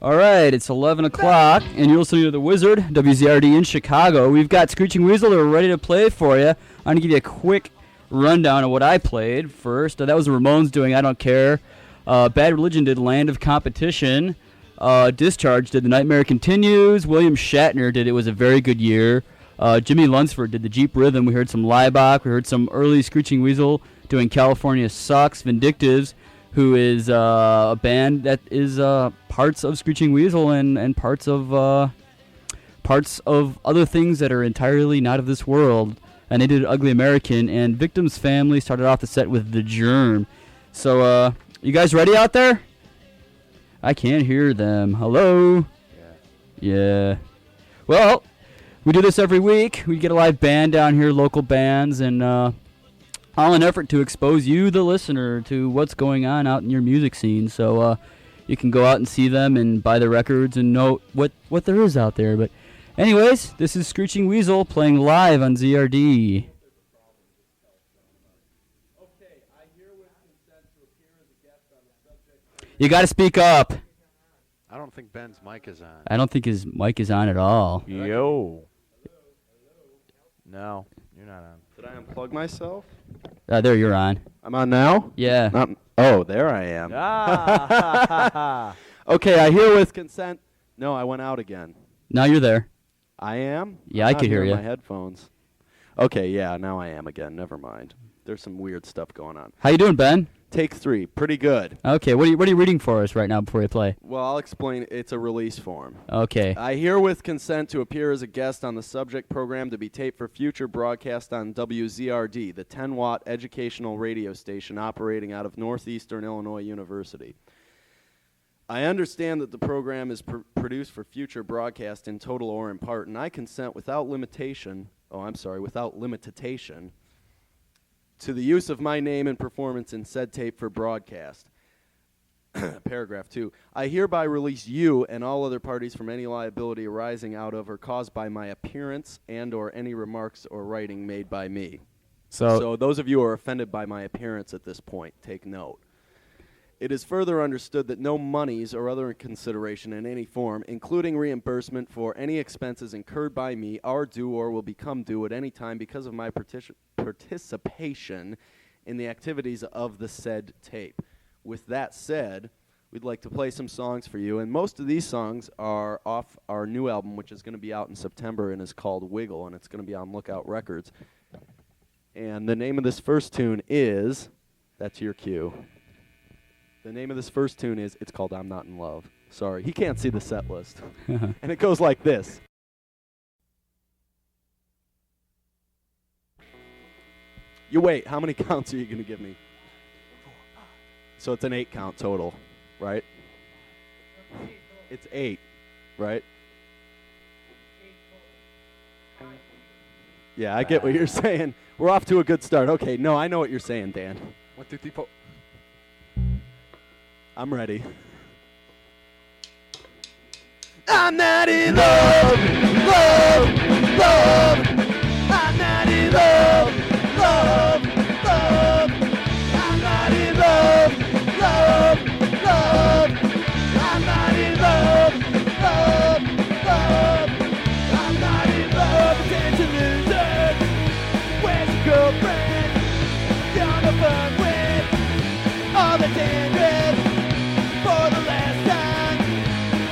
All right, it's 11 o'clock, and you're listening to The Wizard, W.Z.R.D in Chicago. We've got Screeching Weasel that are ready to play for you. I'm going to give you a quick rundown of what I played first. That was the Ramones doing I Don't Care. Bad Religion did Land of Competition. Discharge did The Nightmare Continues. William Shatner did It Was a Very Good Year. Jimmy Lunsford did The Jeep Rhythm. We heard some Liebach. We heard some early Screeching Weasel doing California Sucks. Vindictives, who is a band that is parts of Screeching Weasel and parts of other things that are entirely not of this world. And they did Ugly American, and Victim's Family started off the set with The Germ. So, you guys ready out there? I can't hear them. Hello? Yeah. Well, we do this every week. We get a live band down here, local bands, and all in effort to expose you, the listener, to what's going on out in your music scene. So you can go out and see them and buy the records and know what there is out there. But anyways, this is Screeching Weasel playing live on ZRD. You got to speak up. I don't think Ben's mic is on. I don't think his mic is on at all. Yo. No, you're not on. Did I unplug myself? There, you're on. I'm on now? Yeah. Oh, there I am. Ah. Okay, I hear with consent. No, I went out again. Now you're there. I am? Yeah, I'm I could hear not you. My headphones. Okay, yeah, now I am again. Never mind. There's some weird stuff going on. How you doing, Ben? Take 3. Pretty good. Okay, what are you reading for us right now before you play? Well, I'll explain. It's a release form. Okay. I herewith consent to appear as a guest on the subject program to be taped for future broadcast on W.Z.R.D, the 10-watt educational radio station operating out of Northeastern Illinois University. I understand that the program is produced for future broadcast in total or in part, and I consent without limitation, to the use of my name and performance in said tape for broadcast. Paragraph 2. I hereby release you and all other parties from any liability arising out of or caused by my appearance and or any remarks or writing made by me. So those of you who are offended by my appearance at this point, take note. It is further understood that no monies or other consideration in any form, including reimbursement for any expenses incurred by me, are due or will become due at any time because of my participation in the activities of the said tape. With that said, we'd like to play some songs for you, and most of these songs are off our new album, which is going to be out in September and is called Wiggle, and it's going to be on Lookout Records. And the name of this first tune is, that's your cue. The name of this first tune is, it's called I'm Not in Love. Sorry, he can't see the set list. And it goes like this. You wait, how many counts are you going to give me? 4, 5. So it's an 8 count total, right? It's 8, right? Yeah, I get what you're saying. We're off to a good start. Okay, no, I know what you're saying, Dan. 1, 2, 3, 4. I'm ready. I'm not in love, love, love. I'm not in love, love, love. I'm not in love, love, love. I'm not in love, love, love. I'm not in love. It's a loser. Where's your girlfriend? You're on the fun with all the dandruff. For the last time,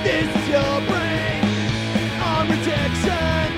this is your brain on rejection.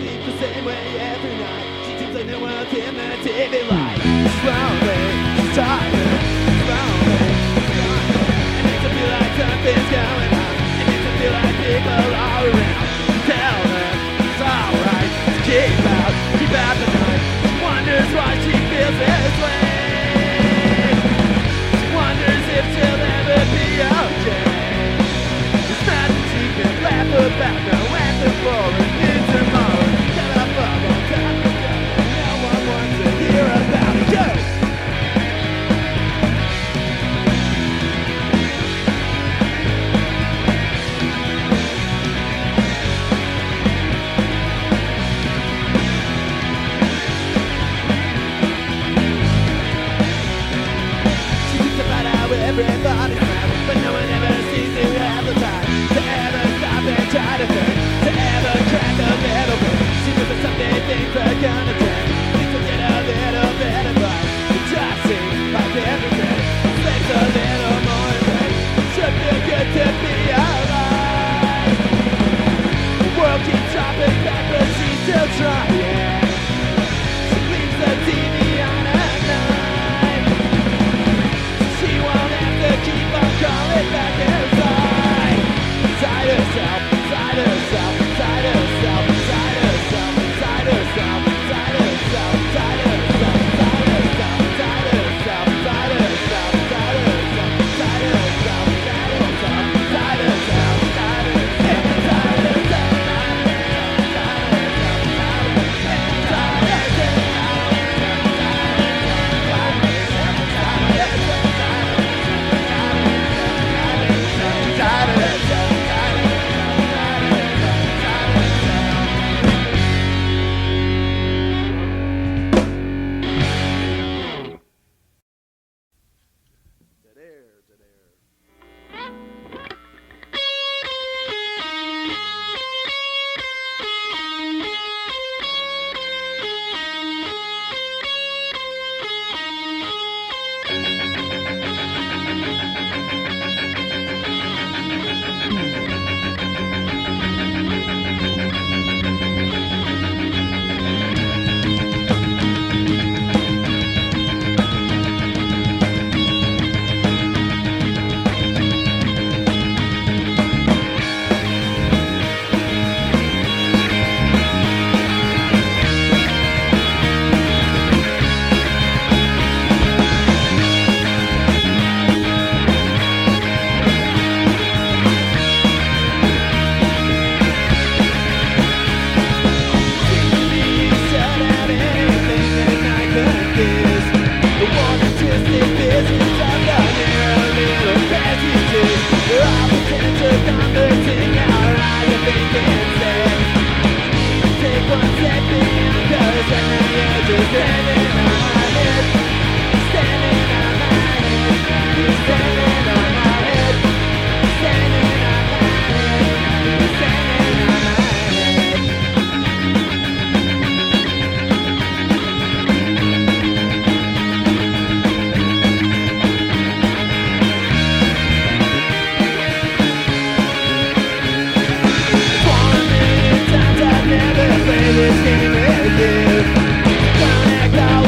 sleep the same way every night. She seems like no one's in the TV light. She's lonely, she's tired, she's lonely, she's lonely. It makes her feel like something's going on. It makes her feel like people are around. Tell her it's alright. Keep out the night. She wonders why she feels this way. She wonders if she'll ever be okay. There's nothing she can laugh about. No answer for a new tomorrow. Tell her bubble, tell her go. No one wants to hear about it. Go! Everybody's mad, but no one ever seems to have the time to ever stop and try to think, to ever crack a little bit. She knows that someday things are gonna change. Things will get a little better, but it just seems like everything slips a little more in pain. It sure feels good to be alive. The world keeps dropping back, but she's still trying. She leaves the TV on at night. She won't have to keep on calling back inside. Inside herself, inside herself, inside herself, inside herself, inside herself, inside herself, inside herself, inside herself, inside herself, inside herself, inside herself, inside herself, inside herself, inside herself, inside this game with you. Connect all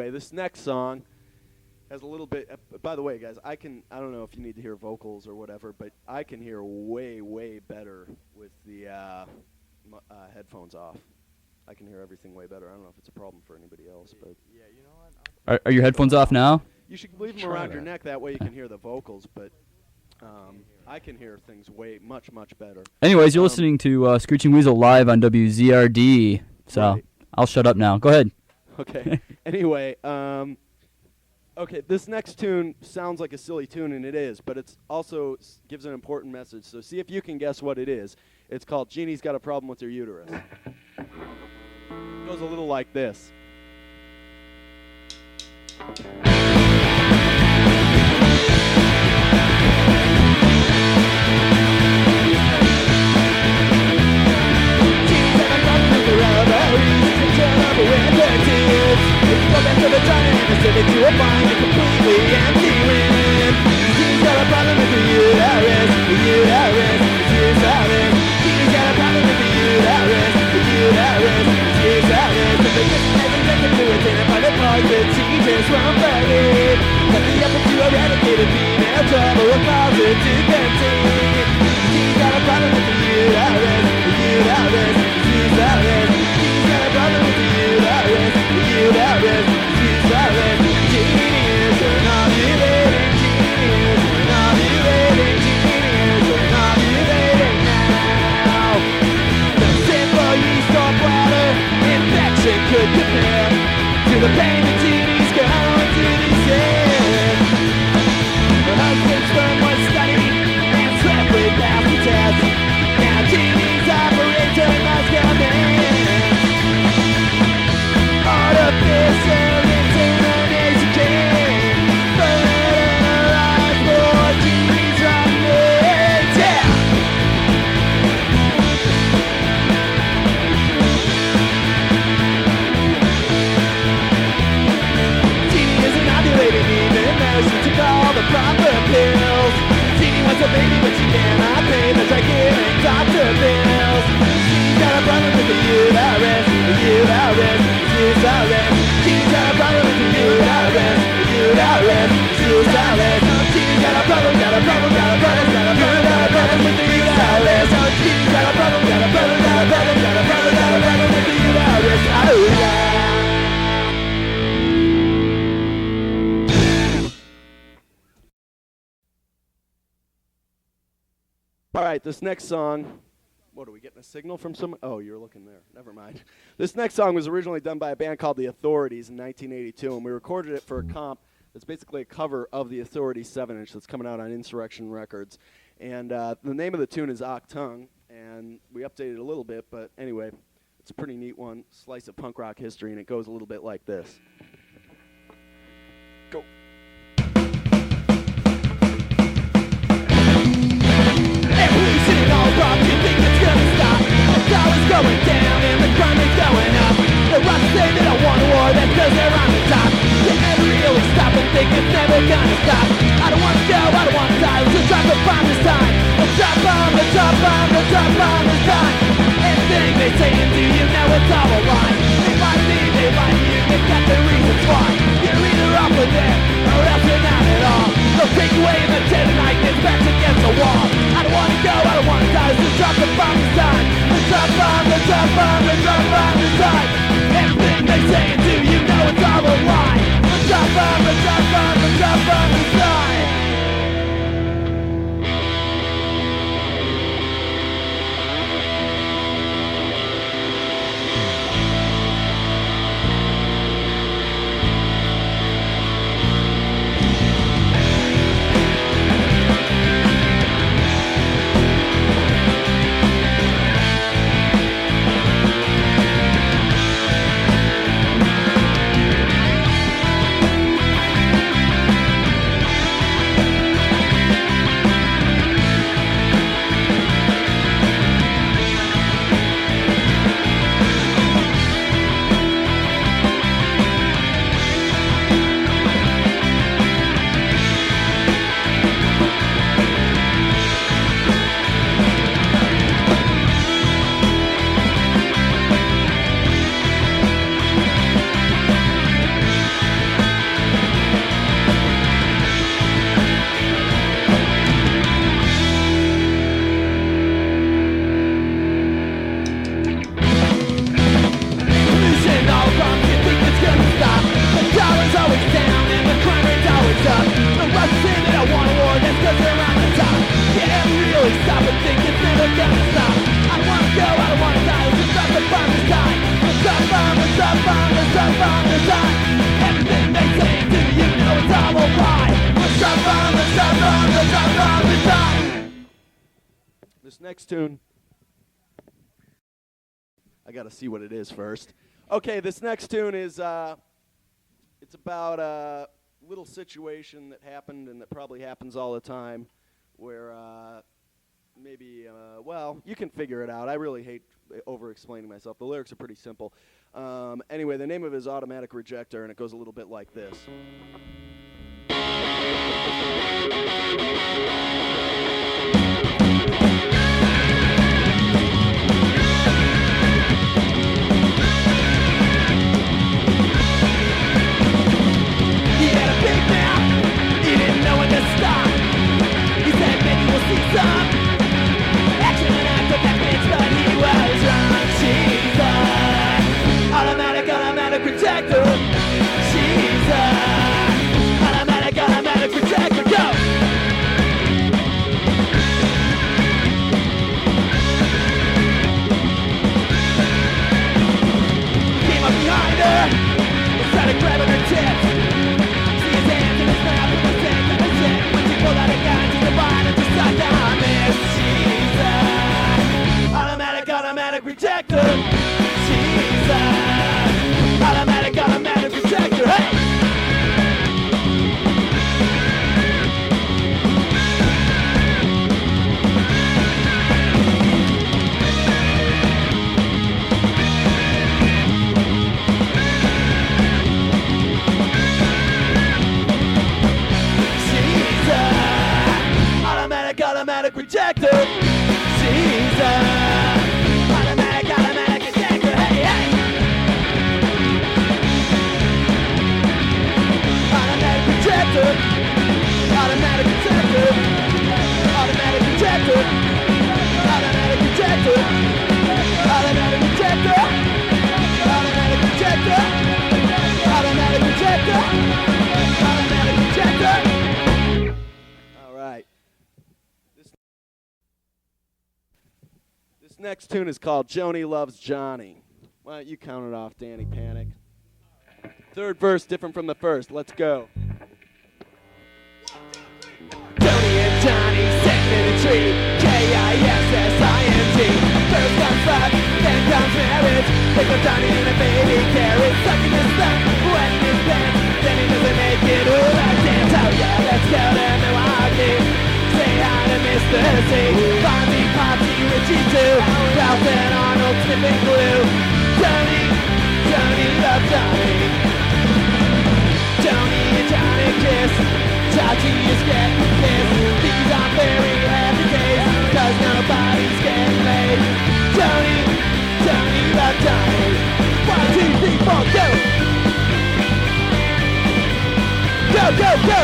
anyway, this next song has a little bit. By the way, guys, I don't know if you need to hear vocals or whatever, but I can hear way, way better with the headphones off. I can hear everything way better. I don't know if it's a problem for anybody else, but Yeah, you know what? Are your headphones off now? you should leave them Try around your that. neck. That way you can hear the vocals. But I can hear things much, much better. Anyways, you're listening to Screeching Weasel live on W.Z.R.D. So Right. I'll shut up now. Go ahead. Okay. Anyway, okay, this next tune sounds like a silly tune, and it is, but it's also gives an important message. So see if you can guess what it is. It's called Jeannie's Got a Problem with Her Uterus. It goes a little like this. All right, this next song, what, are we getting a signal from someone? Oh, you're looking there. Never mind. This next song was originally done by a band called The Authorities in 1982, and we recorded it for a comp that's basically a cover of The Authorities 7-inch that's coming out on Insurrection Records. And the name of the tune is Achtung, and we updated it a little bit, but anyway, it's a pretty neat one, slice of punk rock history, and it goes a little bit like this. Go. Pollution all across, you think it's gonna stop? The dollar's going down and the crime is going up. The rocks say they don't want a war, that's cause they're on the top. You never really stop and think it's never gonna stop. I don't wanna go, I don't wanna die, let's drop a bomb this time. Let's drop bomb, let's drop bomb, let's drop bomb this time. Everything they say and do, you know it's all a lie. They lie to me, they lie to you, they've got their reasons why. You're either off with them, or else you're not at all. They'll take you away in the dead of night, it's back against the wall. I don't wanna go, I don't wanna die, let's drop the bomb this time. Let's drop bomb, let's drop bomb, let's drop bomb this time. Everything they say and do, you know it's all a lie. Let's drop bomb, let's drop bomb, let's drop bomb this time. This next tune, I got to see what it is first. Okay, this next tune is, it's about a little situation that happened and that probably happens all the time where maybe, well, you can figure it out. I really hate over-explaining myself. The lyrics are pretty simple. Anyway, the name of it is Automatic Rejector, and it goes a little bit like this. Rejector, she's automatic rejector, go! Came up behind her, started grabbing her tits. See his hands in his mouth with his head and his head. When she pulled out a gun to the vine and just sucked on this. She's automatic rejector. She's automatic rejector, hey! She's automatic rejector. She's automatic rejector, hey, hey! Automatic rejector, automatic rejector, automatic rejector, automatic rejector, automatic rejector, automatic rejector, automatic rejector, automatic rejector. All right. This next tune is called Joanie Loves Johnny. Why don't you count it off, Danny Panic? Third verse different from the first. Let's go. Joanie and Johnny sitting in a tree. K-I-S-S-I-N-G. First comes love, then comes marriage. They go Johnny in a baby carriage, sucking his thumb, wetting his pants. Then he doesn't make it. Ooh, I can't tell ya. Let's go to Milwaukee. Say hi to Mr. C. Fonzie, Potsy, Richie too. Ralph and Arnold sniffing glue. Joanie loves Johnny. Joanie and Johnny kiss. Chachi is getting kissed. These are very happy days, 'cause nobody's getting laid. Joanie loves Johnny. 1, 2, 3, 4, go! Go, go, go!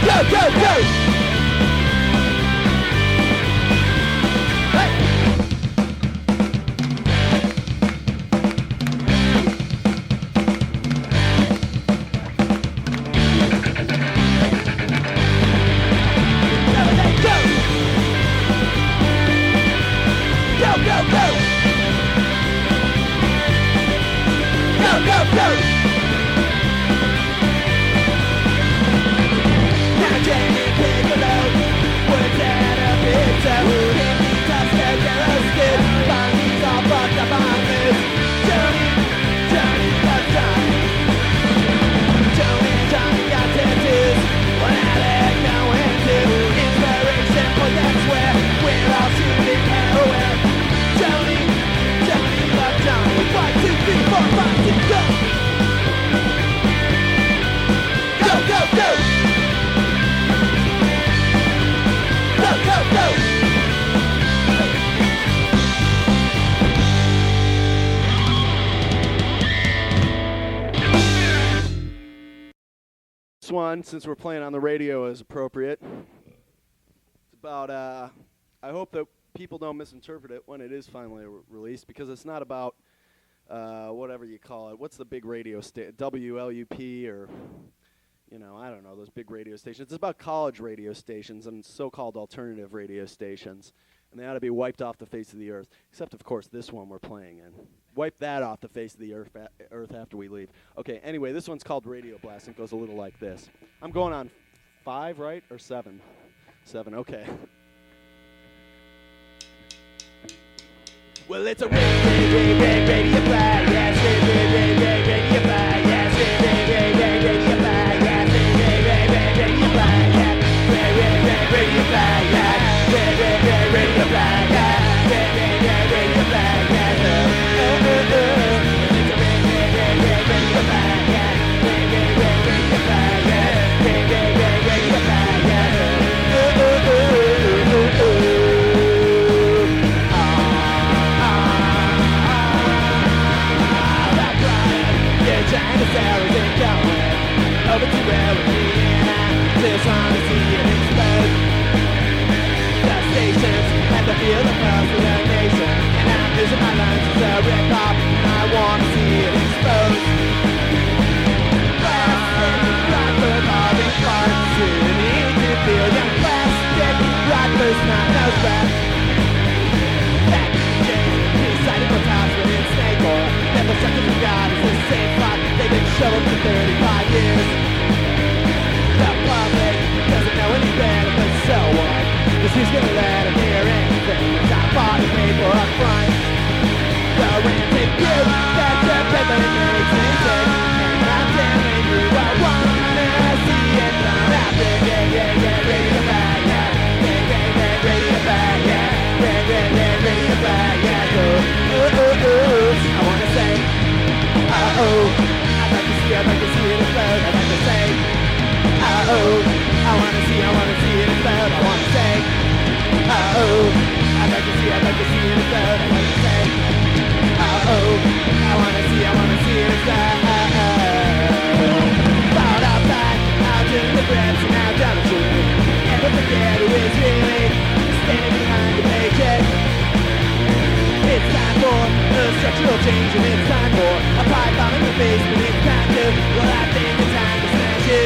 Go, go, go! Hey! One, since we're playing on the radio, is appropriate. It's about, I hope that people don't misinterpret it when it is finally released, because it's not about whatever you call it. What's the big radio station? WLUP or, you know, I don't know, those big radio stations. It's about college radio stations and so-called alternative radio stations, and they ought to be wiped off the face of the earth, except, of course, this one we're playing in. Wipe that off the face of the earth after we leave. Okay, anyway, this one's called Radioblast, and it goes a little like this. I'm going on 5, right, or 7? XVII. Okay. Well, it's a radio flag, yes, radio flag, yes, radio flag, yes, radio flag, yes, radio flag, yes, radio flag, yes, radio flag, yes, it's a radio flag, yes, radio flag, yes, radio flag, yes, Dinosaurs ain't going over to where we're being at. Just want to see it explode. The stations and the field across the nation. And I'm using my lungs as a rip-off, and I want to see it exposed. Plastic, rock for carbon parts. You need to feel young plastic, rock for snot nose breath. That decided what's house when it's snake oil. Never second to God is the same spot they've been showing for 35 years. The public doesn't know any better, but so what? Cause who's gonna let them hear anything that's not bought and paid for up front? The rancid view that's a paper makes me sick. And I'm telling you I wanna see it come out. Radio flag, yeah. Radio flag, yeah. Radio flag, yeah. I wanna say, uh-oh. I'd like to see it explode. I'd like to say, uh-oh. I wanna see it explode. I wanna say, uh-oh. I'd like to see it explode. I'd like to say, uh-oh. I wanna see it explode. Fall outside, out to the grips, and out down the tube. Never forget who is really standing behind the paycheck. It's time for a structural change, and it's time for a pipe bomb in the basement. It's time to, well, I think it's time to smash you.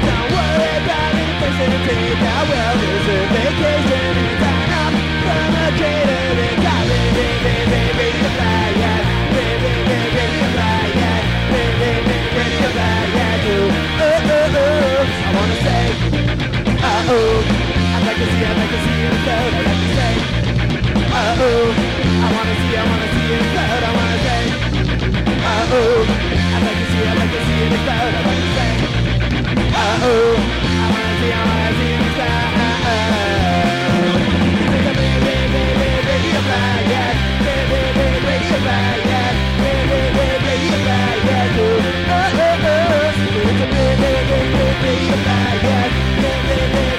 Don't worry about inflation and take out well. There's a vacation and sign up from a trader. They got radio flag, yeah. Radio flag, yeah. Radio flag, yeah. I wanna say, uh-oh. I'd like to see it explode. I'd like to say, uh-oh, I wanna see it explode. I wanna say, uh-oh, I'd like to see it explode. I'd like to say, uh-oh, I wanna see it explode. It's a radio flag, yeah. Radio flag, yeah. Radio flag, yeah. It's a radio flag, yeah. Radio flag, yeah. Radio flag, yeah.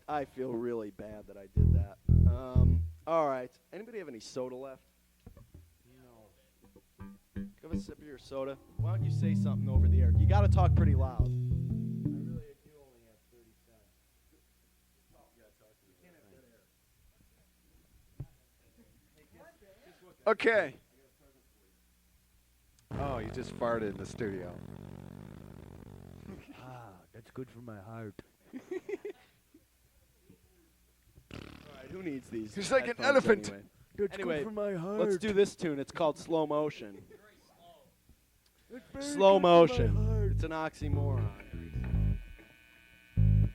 I feel really bad that I did that. All right. Anybody have any soda left? No. Have a sip of your soda. Why don't you say something over the air? You got to talk pretty loud. I really do only have 30 cents. Oh, you got to talk to me. You can't have dead air. Okay. Oh, you just farted in the studio. That's good for my heart. Alright, who needs these? He's like an headphones elephant. Anyway? That's Anyway, good for my heart. let's do this tune. It's called Slow Motion. It's very Slow good for my motion. heart. It's an oxymoron.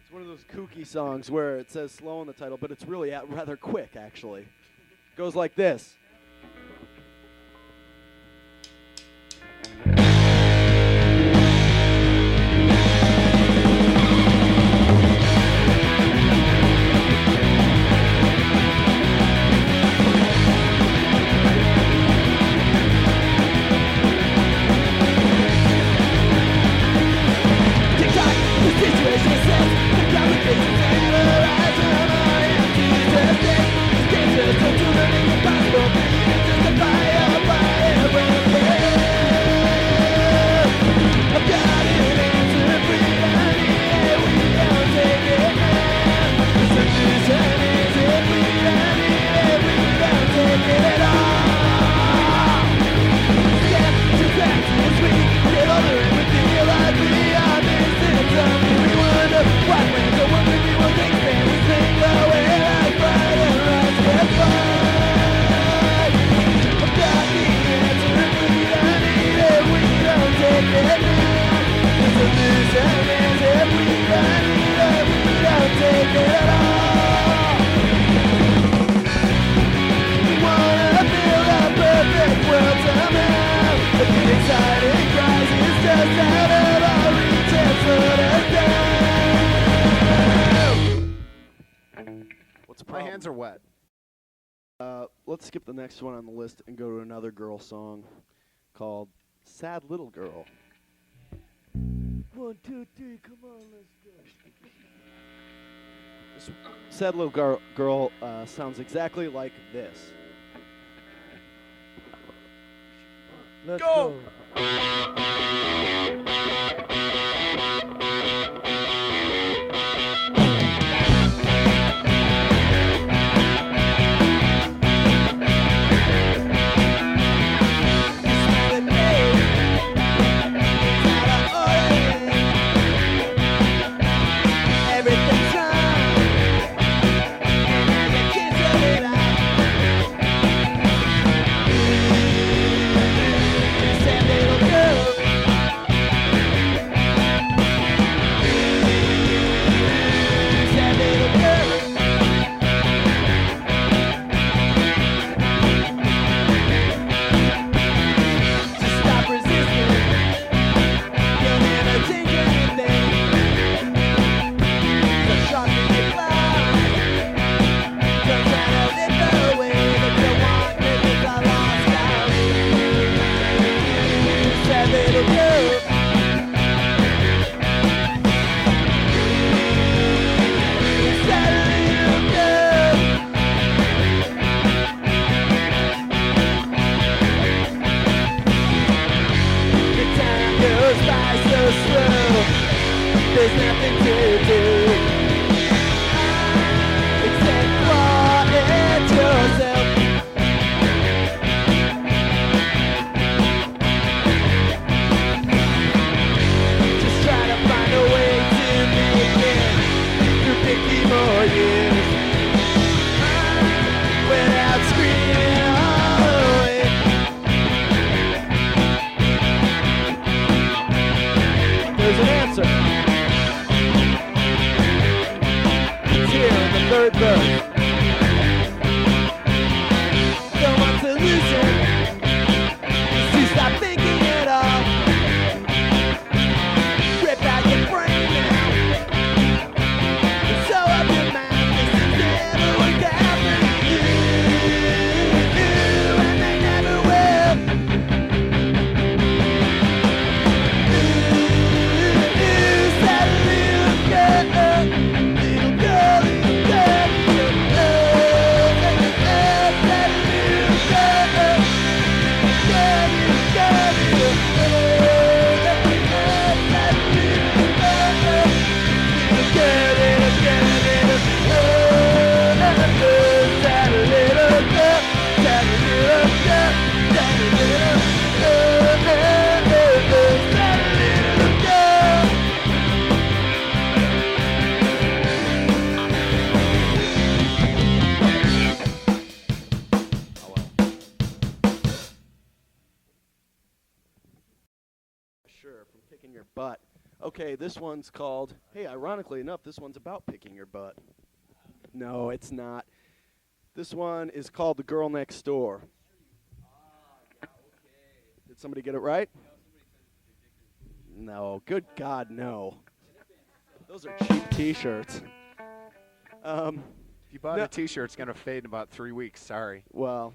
It's one of those kooky songs where it says slow in the title, but it's really rather quick, actually. It goes like this. Hands are wet. Let's skip the next one on the list and go to another girl song called Sad Little Girl. 1, 2, 3, come on, let's go. This Sad Little Girl sounds exactly like this. Let's Go! There's nothing to do except quiet yourself. Just try to find a way to make it through 50 more years without screaming all away. There's an answer. Third verse. The one solution is to stop thinking at all. Rip out your brain now. And sew up your mind. This has never worked out for you, and they never will. Sad little girl, little girl. From kicking your butt. Okay, this one's called, hey, ironically enough, this one's about picking your butt. No, it's not. This one is called The Girl Next Door. Did somebody get it right? No, good God, no. Those are cheap t-shirts. If you bought a t-shirt, it's going to fade in about 3 weeks. Sorry. Well,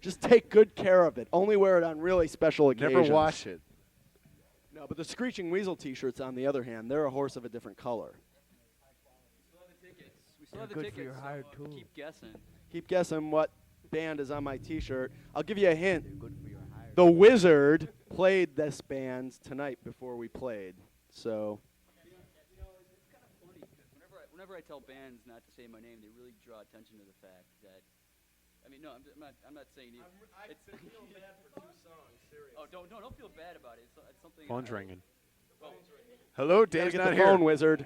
just take good care of it. Only wear it on really special occasions. Never wash it. No, but the Screeching Weasel t-shirts, on the other hand, they're a horse of a different color. We still have the tickets. We still have the tickets. For your hired tool. Keep guessing. Keep guessing what band is on my t-shirt. I'll give you a hint. The W.Z.R.D played this band tonight before we played. So. You know, it's kind of funny because whenever I tell bands not to say my name, they really draw attention to the fact that. I mean, no, I'm not saying you. I feel bad for 2 songs. Seriously. Oh, don't feel bad about it. It's something. Phone's ringing. Hello, Dave's get not the here. phone, Wizard.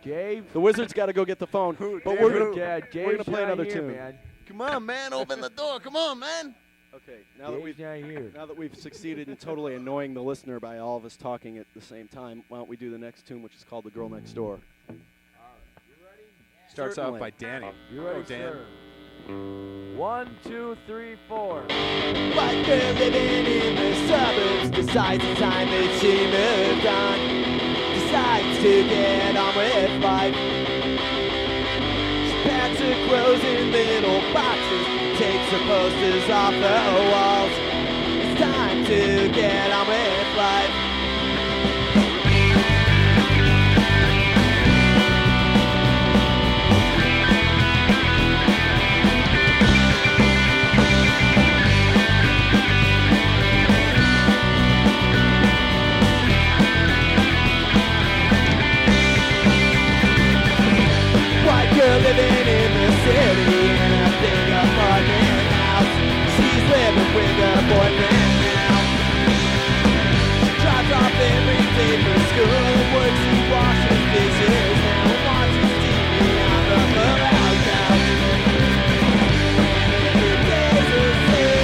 Dave. The Wizard's got to go get the phone. But we're gonna play another tune. Man. Come on, man, open the door. Come on, man. Okay, now that Dave's we've succeeded in totally annoying the listener by all of us talking at the same time, why don't we do the next tune, which is called The Girl Next Door. You ready? Starts Certainly. off by Danny. You ready, Dan? sir? 1, 2, 3, 4. White girl living in the suburbs decides it's time that she moved on. Decides to get on with life. She her clothes in little boxes, takes her posters off the walls. It's time to get on with life. White girl living in the city in a big apartment house. She's living with her boyfriend now. She drives off every day for school, works and washes dishes, now watches TV on the pull-out couch. And every day's the same.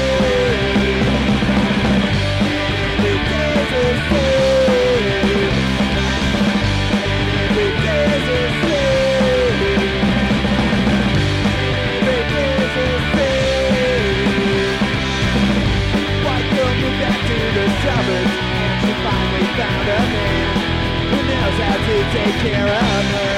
And every day's the same. And every day's the same. And she finally found a man who knows how to take care of her.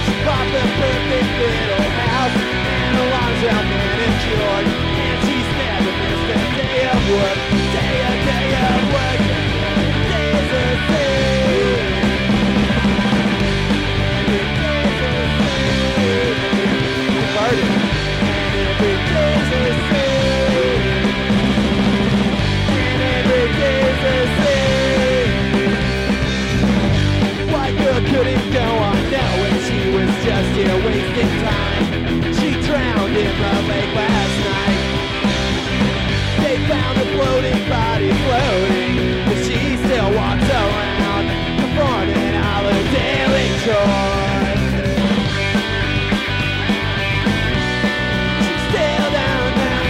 She bought the perfect little house and the lawns well manicured, and she's never missed a day of work. Day of work. Days the same. Every day's the same. Converted. And every day's the same. White girl couldn't go on knowing she was just here wasting time. She drowned in the lake last night. They found a floating body floating, but she still walks around performing all her daily chores. She's still down now.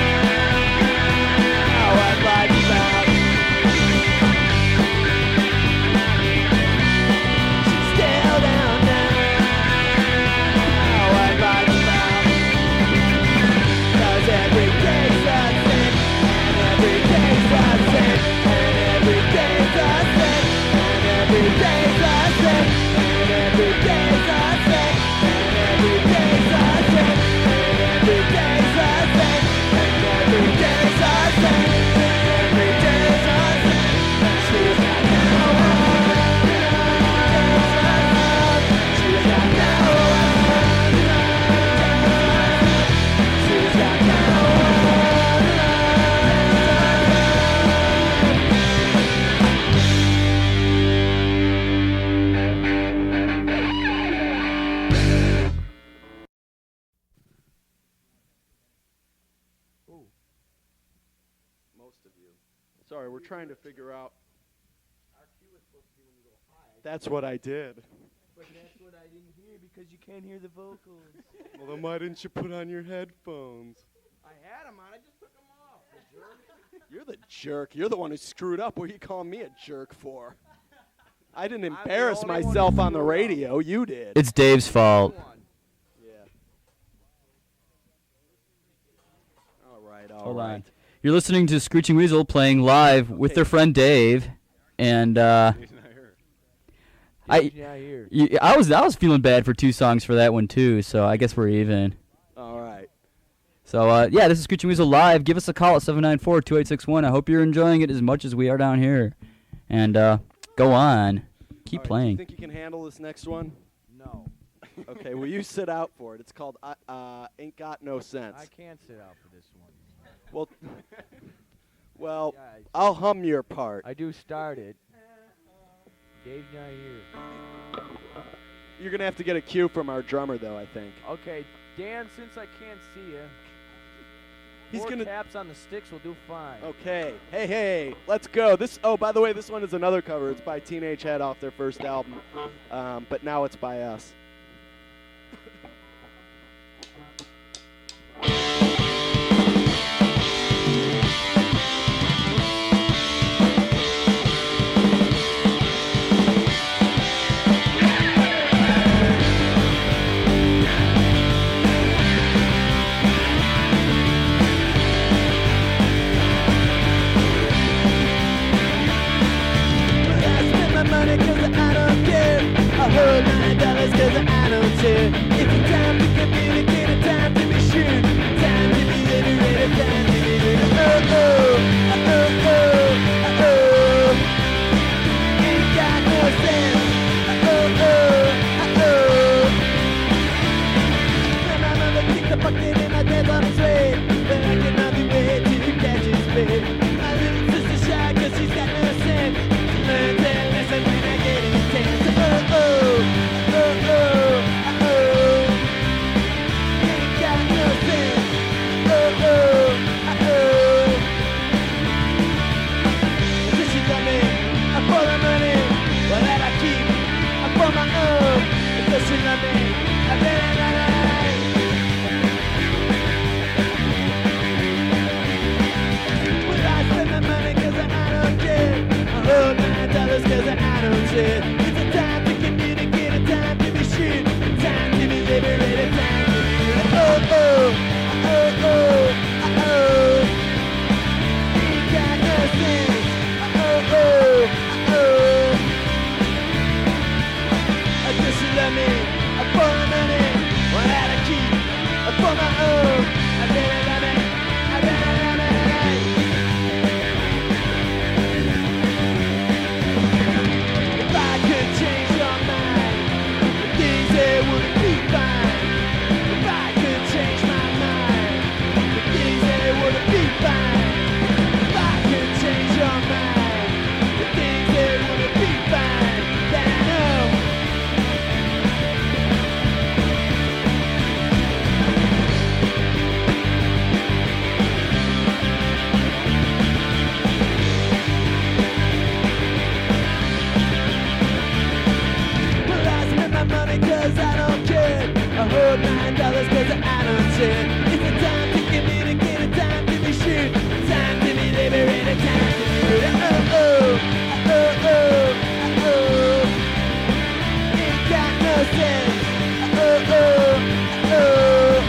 I'd like about. Sorry, we're trying to figure out. Our cue was supposed to be when you go high. That's what I did. But that's what I didn't hear because you can't hear the vocals. Well, then why didn't you put on your headphones? I had them on, I just took them off. The jerk. You're the jerk. You're the one who screwed up. What are you calling me a jerk for? I didn't embarrass myself on the radio. You did. It's Dave's fault. Yeah. All right, Hold on. You're listening to Screeching Weasel playing live with their friend Dave, and I was feeling bad for 2 songs for that one too, so I guess we're even. All right. So yeah, this is Screeching Weasel live. Give us a call at 794-2861. I hope you're enjoying it as much as we are down here, and go on, keep playing. Do you think you can handle this next one? No. Okay, well you sit out for it. It's called Ain't Got No Sense. I can't sit out for this one. Well, I'll hum your part. I do start it. Dave's not here. You're going to have to get a cue from our drummer, though, I think. Okay, Dan, since I can't see you, He's 4 gonna taps on the sticks will do fine. Okay. Hey, let's go. Oh, by the way, this one is another cover. It's by Teenage Head off their first album, but now it's by us. Money 'cause I don't care. I heard $9 'cause no sense. Oh, oh, oh. Does she love me? For the money, well that I keep for my own. Does she love me? I bet I like. Will I spend my money cause I don't care? I hold $9 cause I don't share. It's a time to communicate, a time to be shit, a time to be liberated, a time to be oh oh, oh oh, oh. Ain't got no sense. Oh oh. Does she love me? For the money, what had I keep? For my own, I better love me, I better love me. If I could change your mind, the things that wouldn't be fine. If I could change my mind, the things that wouldn't be fine. If I could change your mind, the things that wouldn't be fine. Then I know. Cause I don't care. I hold $9 cause I don't share. It's a time to communicate, a time to be sure, a time to be liberated, a time to be good. Oh oh, oh oh, oh. Ain't got no sense. Oh oh, oh.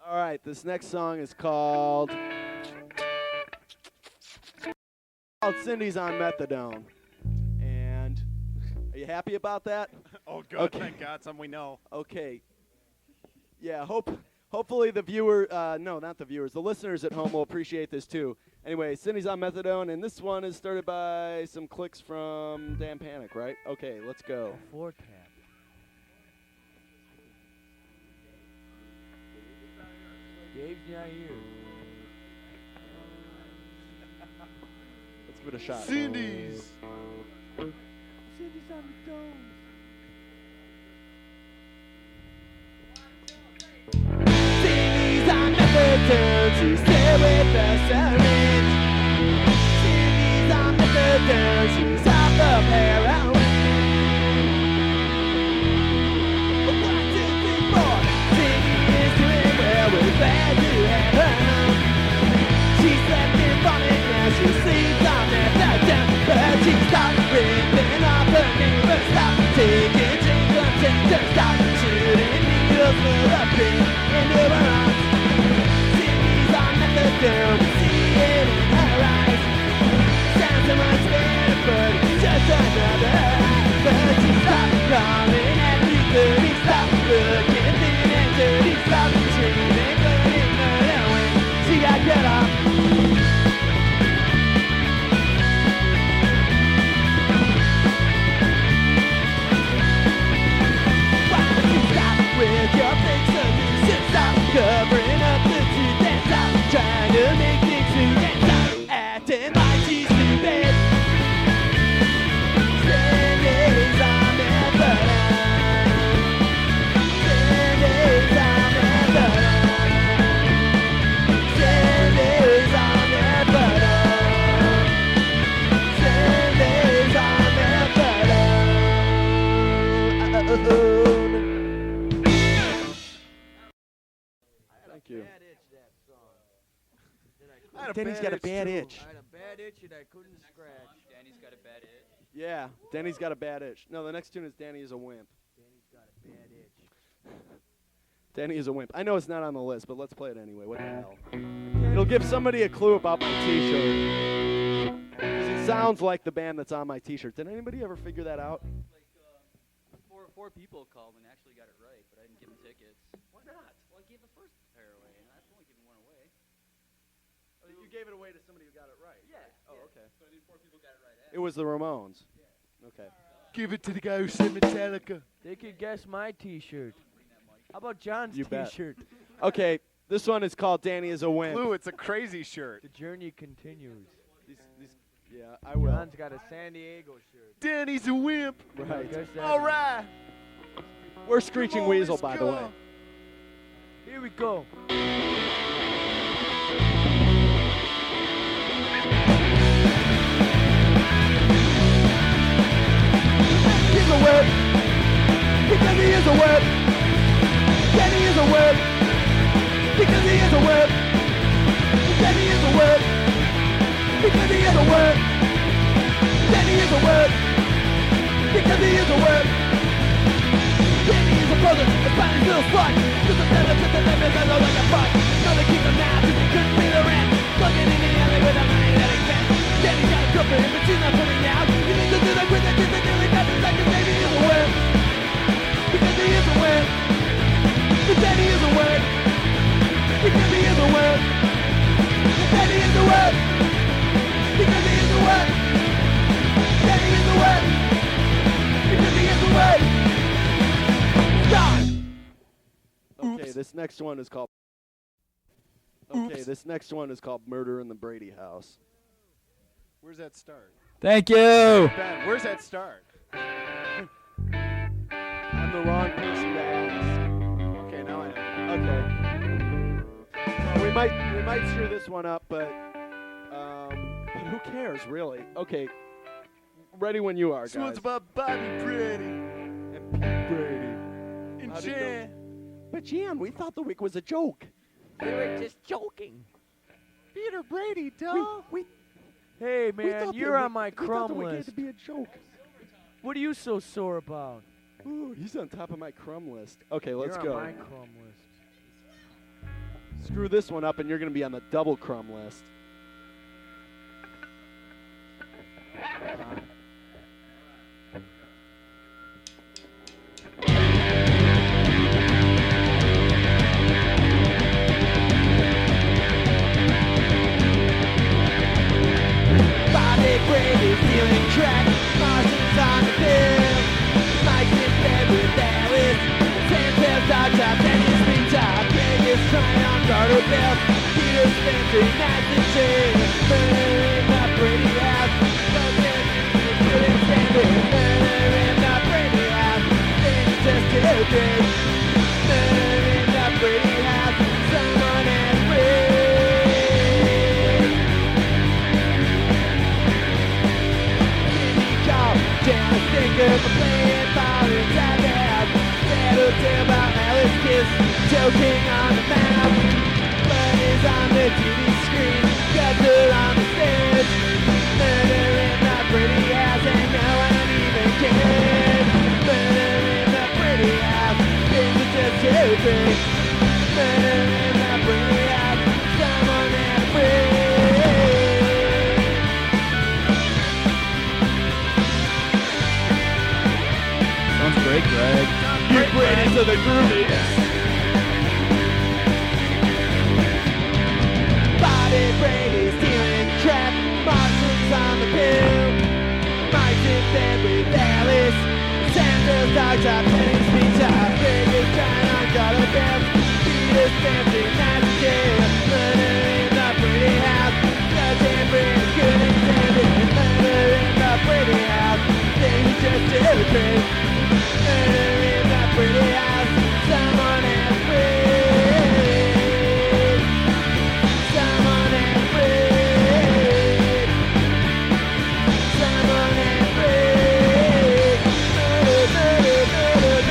All right, this next song is called Cindy's on Methadone. And are you happy about that? Oh, good. Okay. Thank God. Something we know. Okay. Yeah, hopefully the viewer, no, not the viewers, the listeners at home will appreciate this too. Anyway, Cindy's on Methadone, and this one is started by some clicks from Dan Panic, right? Okay, let's go. Four tap. Dave's not here. Let's give it a shot. Cindy's. Cindy's on the dome. Cindy's on Methadone, she's there with the syringe. Cindy's on Methadone, she's off of heroin. 1, 2, 3, 4. Cindy is doing well, we're glad to have her home. She slept in vomit, now she sleeps on Methadone. But she stopped ripping off her neighbor's stop, taking drinks on Rejector, stop shooting needles full of pain into her arms. Cindy's on Methadone, see Thank you. I had a Danny's bad got a itch, bad too. itch. I had a bad itch and I couldn't scratch. Danny's got a bad itch. Yeah, Danny's got a bad itch. No, the next tune is Danny is a Wimp. Danny's got a bad itch. Danny is a Wimp. I know it's not on the list, but let's play it anyway. What the hell? It'll give somebody a clue about my T-shirt. 'Cause it sounds like the band that's on my T-shirt. Did anybody ever figure that out? Like, four people called and actually got it right, but I didn't give them tickets. Why not? Well, I gave the first pair away, and I've only given one away. You gave it away to somebody who got it right. Yeah. Oh, okay. So I think 4 people got it right. It was the Ramones. Okay. Give it to the guy who said Metallica. They could guess my T-shirt. How about John's You bet. T-shirt? Okay, this one is called Danny is a Wimp. Lou, it's a crazy shirt. The journey continues. Yeah, I will. John's got a San Diego shirt. Danny's a wimp. Right. Guess that's All right. We're Screeching Come on, Weasel, let's by the go. way. Here we go. He's a wimp, because he is a wimp. Danny is a wimp, because he is a wimp. Danny is a wimp, because he is a wimp. Danny is a wimp, because he is a wimp. Danny is a brother, a Spanish little slut. Just a feather, just a limb, and like a fuck. Another keep him now, cause he couldn't pay the rent. Plugging in the alley with a money that exists. Danny's got a girlfriend, but she's not coming out. You need to do that with that, just a daily got like a baby is a wimp. Because he is a wimp. But Danny is a wimp. Because he is a wimp. But Danny is a wimp. Because he is a wimp. Danny is a wimp. Because he is a wimp. Stop. Okay, this next one is called. Okay, this next one is called Murder in the Brady House. Where's that start? Thank you. Ben, where's that start? I'm the wrong person to ask. Okay, now I know. Okay. Well, we might screw this one up, but who cares, really? Okay. Ready when you are, guys. This one's about Bobby Brady and Pete Brady. and How'd it go? Jan. But Jan, we thought the week was a joke. They were just joking. Peter Brady, dog. Hey, We man, thought you're the on my week- we thought crumb the week had list. to be a joke. What are you so sore about? Ooh, he's on top of my crumb list. Okay, let's you're go. on my crumb list. Screw this one up, and you're going to be on the double crumb list. Bobby Brady stealing crack. Martin's on the pill. Mike's in bed with Alice. Santa's dog top, Danny's big top. Greg is trying on garter bells. Peter's fancy nights in jail. Murder in the Brady house. Couldn't stand it. Murder in the Brady house. Things just too big. Murder in the Brady house. Someone has prayed. Down a sticker for playing ball inside the house. That'll tell about Alice Kiss joking on the mouth. Blood is on the TV screen, guts are on the stage. Murder in the pretty house and no one even cares. Murder in the pretty house, things are just too big. Murder in the pretty house, someone had a break. Sounds great, Greg. You Brady to the groovies. Bobby Brady stealing crap. Martin's on the pill. Mike's in bed with Alice. Santa's dog top, Penny's pizza. Greg is trying on garter bells. Peter's fancy nights in jail. Murder in the pretty house. Judge and Brady couldn't stand it. Murder in the pretty house. Things just too great. Murder in the pretty house. Someone has prayed. Someone has prayed. Someone has prayed. Murder, murder, murder,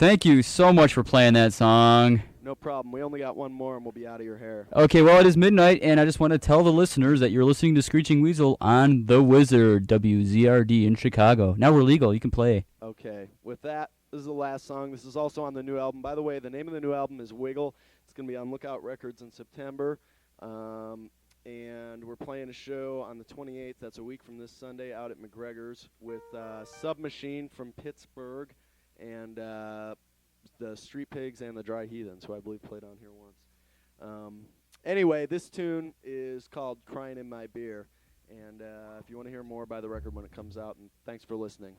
Thank you so much for playing that song. No problem. We only got one more and we'll be out of your hair. Okay, well, it is midnight, and I just want to tell the listeners that you're listening to Screeching Weasel on The Wizard, W.Z.R.D in Chicago. Now we're legal. You can play. Okay. With that, this is the last song. This is also on the new album. By the way, the name of the new album is Wiggle. It's going to be on Lookout Records in September. And we're playing a show on the 28th. That's a week from this Sunday out at McGregor's with Submachine from Pittsburgh and the Street Pigs and the Dry Heathens, who I believe played on here once. Anyway, this tune is called Crying in My Beer. And if you want to hear more, buy the record when it comes out. And thanks for listening.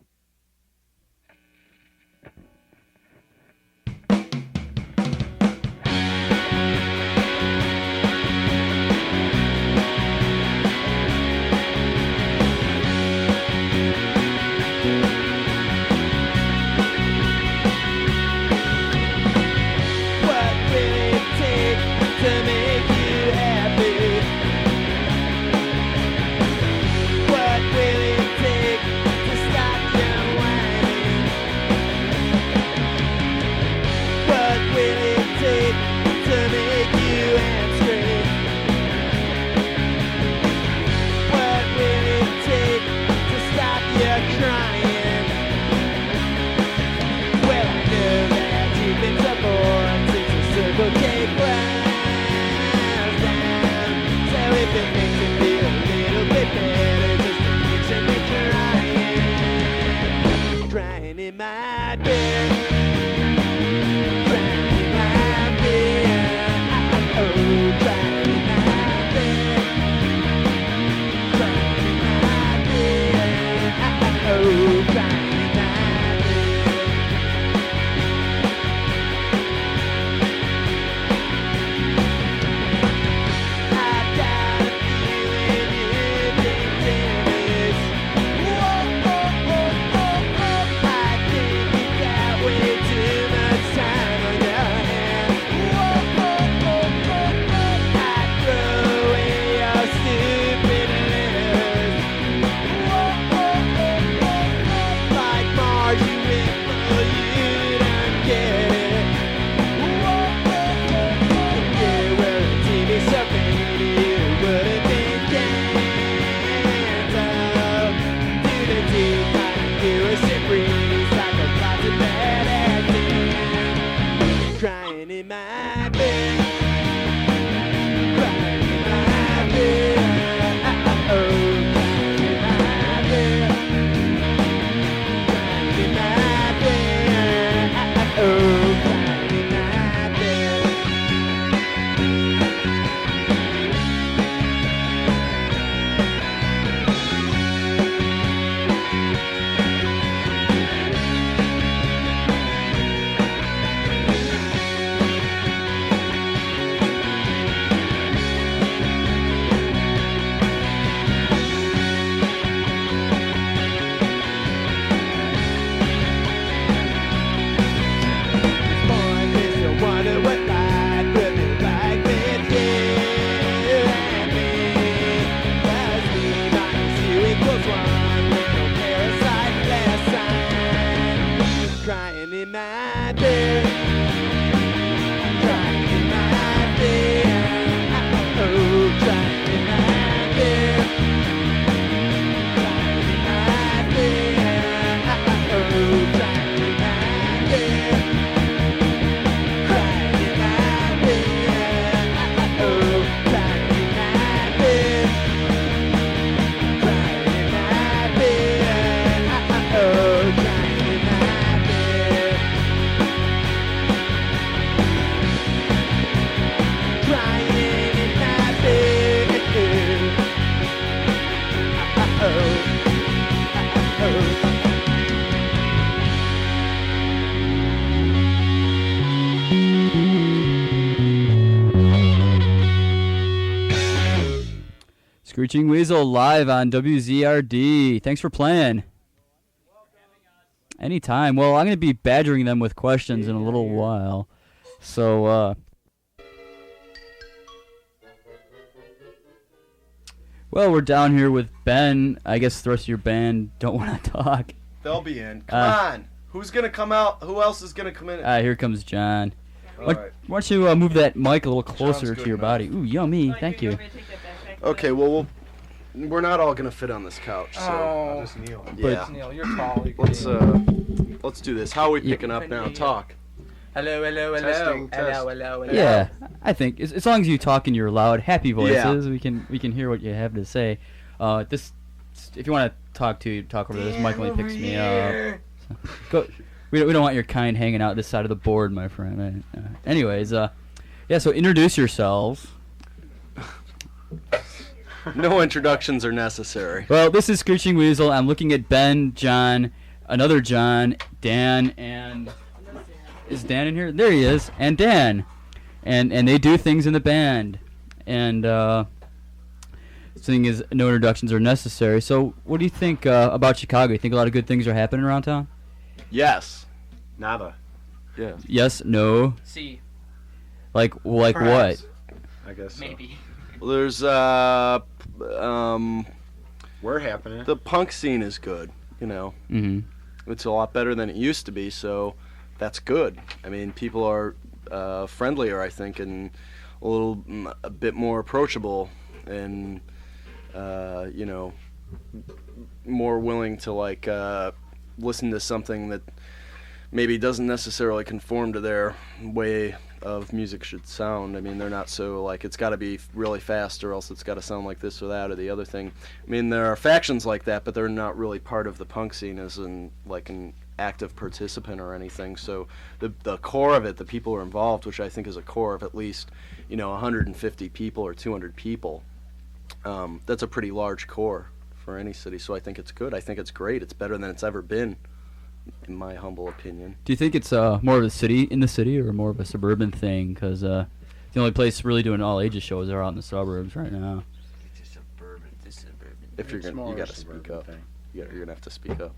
Screeching Weasel live on W.Z.R.D. Thanks for playing. Anytime. Well, I'm going to be badgering them with questions in a little while. So, well, we're down here with Ben. I guess the rest of your band don't want to talk. They'll be in. Come on. Who's gonna come out? Who else is gonna come in? Here comes John. All Why right. don't you move that mic a little closer John's to good your enough. body? Ooh, yummy. Thank you. Okay, well, we're not all gonna fit on this couch, so I'll just kneel. yeah. Neil, you're tall. You can Let's do this. How are we picking up now? Talk. Hello. Testing, test. Hello. Yeah, I think as long as you talk in your loud, happy voices, we can hear what you have to say. If you want to talk over this. Mike only picks me up. So, go. We don't want your kind hanging out this side of the board, my friend. Anyways, yeah. So introduce yourselves. No introductions are necessary. Well, this is Screeching Weasel. I'm looking at Ben, John, another John, Dan, and is Dan in here? There he is, and Dan, and they do things in the band, and thing is, no introductions are necessary. So, what do you think about Chicago? You think a lot of good things are happening around town? Yes. Nada. Yeah. Yes, no, C. like what? Perhaps. I guess so. Maybe. Well, there's We're happening. the punk scene is good. You know, Mm-hmm. it's a lot better than it used to be. So, that's good. I mean, people are friendlier, I think, and a bit more approachable, and you know, more willing to like listen to something that maybe doesn't necessarily conform to their way of music should sound. I mean, they're not so like it's got to be really fast or else it's got to sound like this or that or the other thing. I mean, there are factions like that, but they're not really part of the punk scene as in like an active participant or anything. So the core of it, the people who are involved, which I think is a core of at least 150 people or 200 people. That's a pretty large core for any city. So I think it's good. I think it's great. It's better than it's ever been, in my humble opinion. Do you think it's more of a city in the city or more of a suburban thing? Because the only place really doing all ages shows are out in the suburbs right now. It's a suburban. If you're gonna, you gotta speak up. You're gonna have to speak up.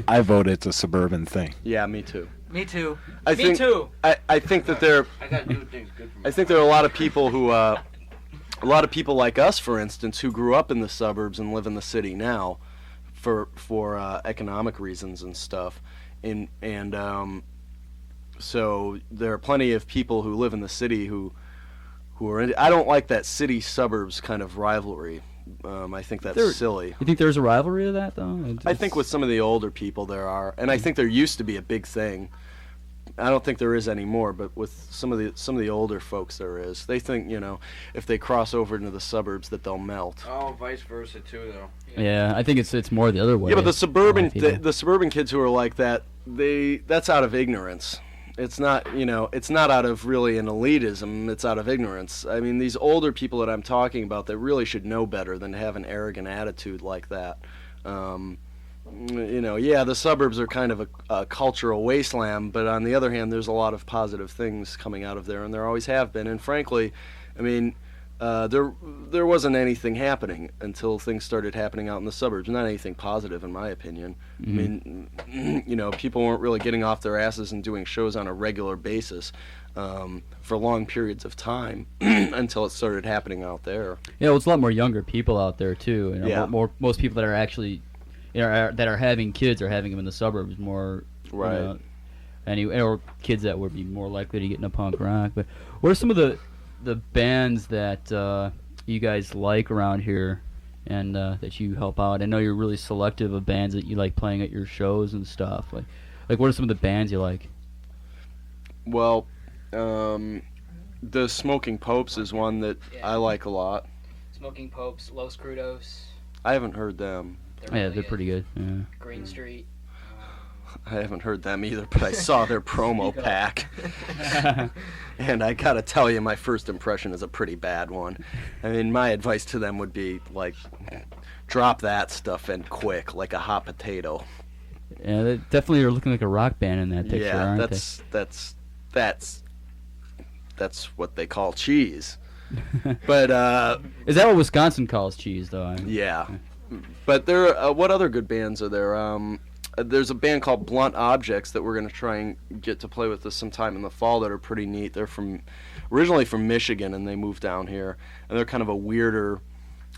I vote it's a suburban thing. Yeah, me too. Me too. I Me think, too. I think that there. I gotta do things good for me. I think there are a lot of people who, a lot of people like us, for instance, who grew up in the suburbs and live in the city now, for economic reasons and stuff, and so there are plenty of people who live in the city who are. I don't like that city suburbs kind of rivalry. I think that's silly. You think there's a rivalry to that though? I think with some of the older people there are, and I think there used to be a big thing. I don't think there is anymore, but with some of the older folks there is. They think, if they cross over into the suburbs that they'll melt. Oh, vice versa too, though. Yeah, I think it's more the other way. Yeah, but the suburban people. the suburban kids who are like that, that's out of ignorance. It's not, it's not out of really an elitism, it's out of ignorance. I mean, these older people that I'm talking about, they really should know better than to have an arrogant attitude like that. Yeah, the suburbs are kind of a cultural wasteland, but on the other hand, there's a lot of positive things coming out of there, and there always have been. And frankly, I mean, there wasn't anything happening until things started happening out in the suburbs. Not anything positive, in my opinion. Mm-hmm. I mean, people weren't really getting off their asses and doing shows on a regular basis for long periods of time until it started happening out there. Yeah, well, it's a lot more younger people out there too. Yeah. Most people that are actually, that are having kids are having them in the suburbs more. Right. Or kids that would be more likely to get into punk rock. But what are some of the bands that you guys like around here and that you help out? I know you're really selective of bands that you like playing at your shows and stuff. Like what are some of the bands you like? Well, the Smoking Popes is one that I like a lot. Smoking Popes, Los Crudos. I haven't heard them. They're pretty good. Yeah. Green Street. I haven't heard them either, but I saw their promo pack. And I gotta tell you, my first impression is a pretty bad one. I mean, my advice to them would be, like, drop that stuff and quick, like a hot potato. Yeah, they definitely are looking like a rock band in that picture, aren't that's what they call cheese. But is that what Wisconsin calls cheese, though? yeah. But there, what other good bands are there? There's a band called Blunt Objects that we're going to try and get to play with us sometime in the fall that are pretty neat. They're originally from Michigan, and they moved down here. And they're kind of a weirder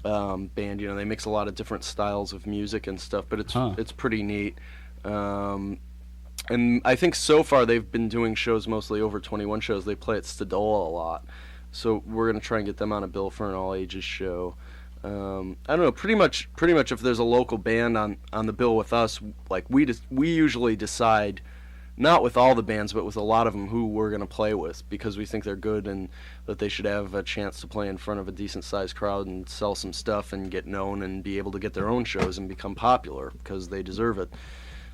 band. They mix a lot of different styles of music and stuff, but it's pretty neat. And I think so far they've been doing shows mostly over 21 shows. They play at Stadola a lot. So we're going to try and get them on a bill for an all-ages show. I don't know, pretty much if there's a local band on the bill with us, like we usually decide, not with all the bands, but with a lot of them, who we're going to play with, because we think they're good and that they should have a chance to play in front of a decent-sized crowd and sell some stuff and get known and be able to get their own shows and become popular, because they deserve it.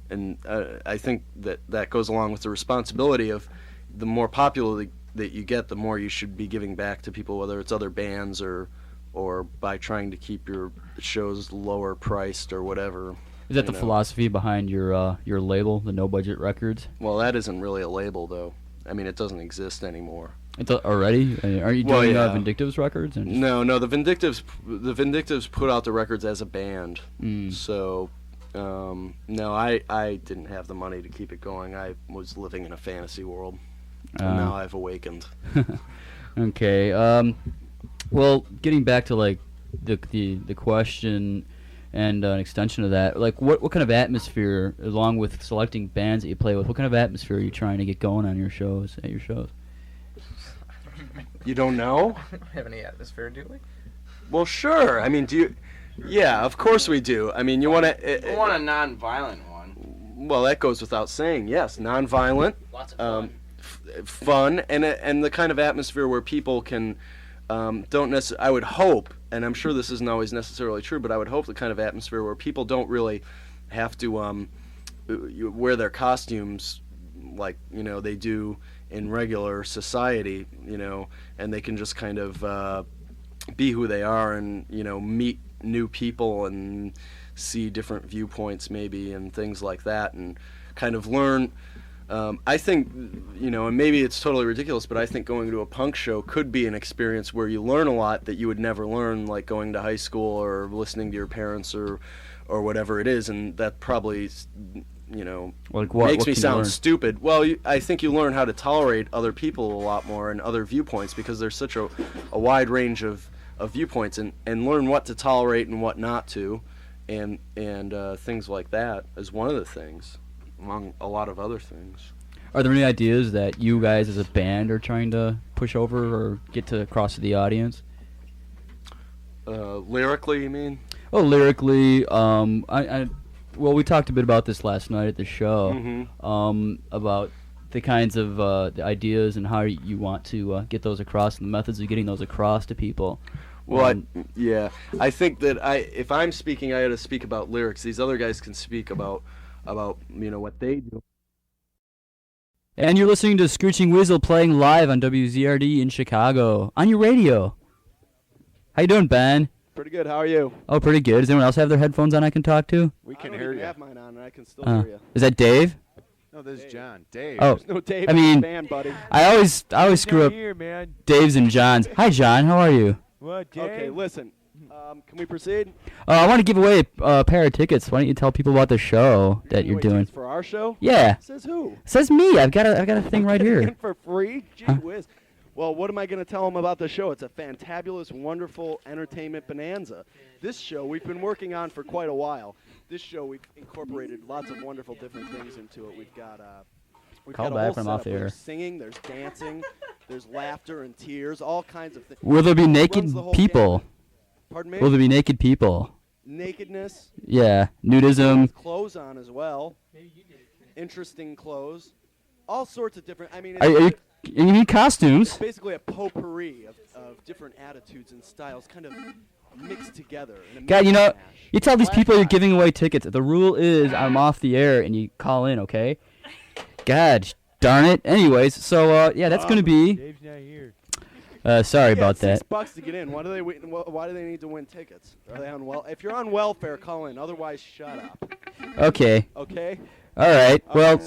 And I think that goes along with the responsibility of the more popular that you get, the more you should be giving back to people, whether it's other bands or by trying to keep your shows lower priced or whatever. Is that the philosophy behind your label, the No Budget Records? Well, that isn't really a label, though. I mean, it doesn't exist anymore. It's already? Aren't you doing Vindictive's records? No, the Vindictives put out the records as a band. So, no, I didn't have the money to keep it going. I was living in a fantasy world. And now I've awakened. Okay. Well, getting back to like the question and an extension of that, like what kind of atmosphere, along with selecting bands that you play with, what kind of atmosphere are you trying to get going on your shows? You don't know? We don't have any atmosphere, do we? Well, sure. I mean, do you? Yeah, of course we do. I mean, you want to? We want a non-violent one. Well, that goes without saying. Yes, non-violent. Lots of fun. Fun and the kind of atmosphere where people can don't necessarily. I would hope, and I'm sure this isn't always necessarily true, but I would hope the kind of atmosphere where people don't really have to wear their costumes like they do in regular society, and they can just kind of be who they are and meet new people and see different viewpoints maybe and things like that, and kind of learn. I think, and maybe it's totally ridiculous, but I think going to a punk show could be an experience where you learn a lot that you would never learn, like going to high school or listening to your parents or whatever it is, and that probably, makes me sound stupid. Well, I think you learn how to tolerate other people a lot more and other viewpoints, because there's such a wide range of viewpoints, and learn what to tolerate and what not to, and things like that is one of the things, among a lot of other things. Are there any ideas that you guys as a band are trying to push over or get to across to the audience? Lyrically, you mean? Oh, lyrically, well, we talked a bit about this last night at the show, about the kinds of the ideas and how you want to get those across and the methods of getting those across to people. Well, yeah, I think that if I'm speaking, I ought to speak about lyrics. These other guys can speak about what they do. And you're listening to Screeching Weasel playing live on W.Z.R.D in Chicago on your radio. How you doing, Ben? Pretty good. How are you? Oh, pretty good. Does anyone else have their headphones on I can talk to? We can hear you. I have mine on, and I can still hear you. Is that Dave? No, this is John. Dave. Oh, no Dave. I mean, band, buddy. I always screw up here, man. Dave's and John's. Hi, John. How are you? What, Dave? Okay, listen. Can we proceed? I want to give away a pair of tickets. Why don't you tell people about the show that you're doing? For our show? Yeah. Says who? Says me. I've got a thing right here. For free? Gee whiz. Well, what am I going to tell them about the show? It's a fantabulous, wonderful entertainment bonanza. This show we've been working on for quite a while. This show we've incorporated lots of wonderful different things into it. We've got Call a back whole when I'm off setup. the air. There's singing, there's dancing, there's laughter and tears, all kinds of things. Will there be naked Runs the whole people? gamut. Pardon me? Will there be naked people? Nakedness. Yeah, nudism. With clothes on as well. Interesting clothes. All sorts of different. I mean, You need costumes. it's basically a potpourri of different attitudes and styles, kind of mixed together. In a God, mishmash. you tell these people you're giving away tickets. The rule is I'm off the air and you call in, okay? God darn it. Anyways, so yeah, that's gonna be. Dave's not here. Sorry about that. $6 to get in. Why do they need to win tickets? Are they on if you're on welfare, call in. Otherwise, shut up. Okay. Okay. All right. Well,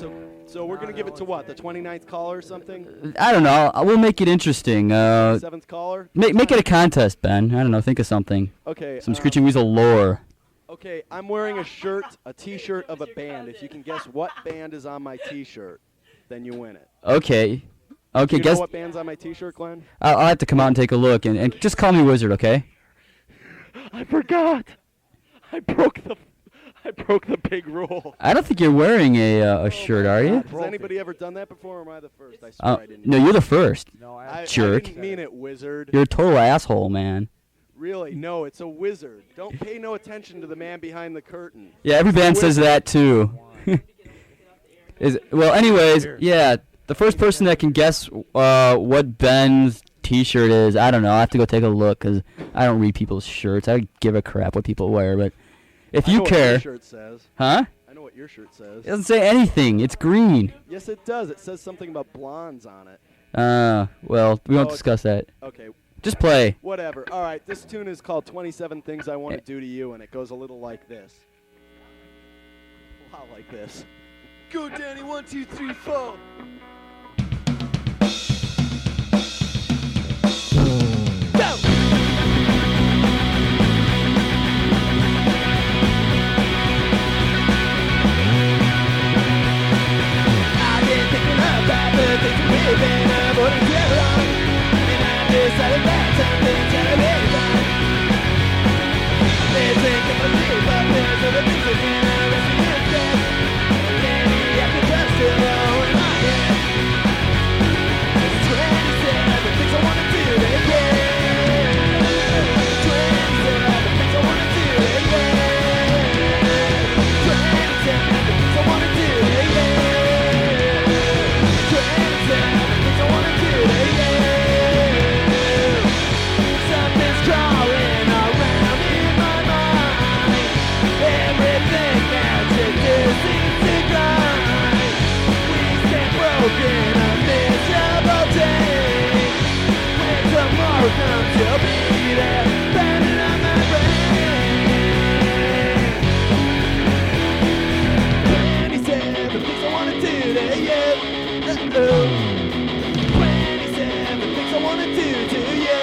so we're gonna give it to what? The 29th caller or something? I don't know. We'll make it interesting. 7th caller. Make it a contest, Ben. I don't know. Think of something. Okay. Some Screeching Weasel lore. Okay, I'm wearing a T-shirt of a band. If you can guess what band is on my T-shirt, then you win it. Okay. Okay. Do you Guess. know what band's on my T-shirt, Glenn? I'll have to come out and take a look, and just call me Wizard, okay? I forgot. I broke I broke the big rule. I don't think you're wearing a shirt, are you? Has anybody ever done that before, or am I the first? I swear I didn't. No, you're the first. No, I jerk. didn't mean it, wizard. You're a total asshole, man. Really? No, it's a wizard. Don't pay no attention to the man behind the curtain. Yeah, every band says that too. Well, anyways, yeah, the first person that can guess what Ben's T-shirt is, I don't know. I have to go take a look because I don't read people's shirts. I don't give a crap what people wear, but if you care, I know what your shirt says. Huh? I know what your shirt says. It doesn't say anything. It's green. Yes, it does. It says something about blondes on it. Well, we won't discuss that. Okay. Just play. Whatever. All right, this tune is called 27 Things I Want to Do to You, and it goes a little like this. A lot like this. Go, Danny, 1, 2, 3, 4. Go! I've been thinking about the things we've been avoiding too long, and I decided that some things gotta be done. They think I believe, but there's other things that can arrest me instead. Candy after just still low in my head. There's 27 things I wanna do today. 27 things I wanna do today. 27 things I wanna do today. 27 things I wanna do today. Something's crawling around in my mind. Everything now just seems to grind. We stand broken, a miserable day. When tomorrow comes, you'll be there, burning on my brain. 27 things I wanna do to you. 27 things I wanna do to you.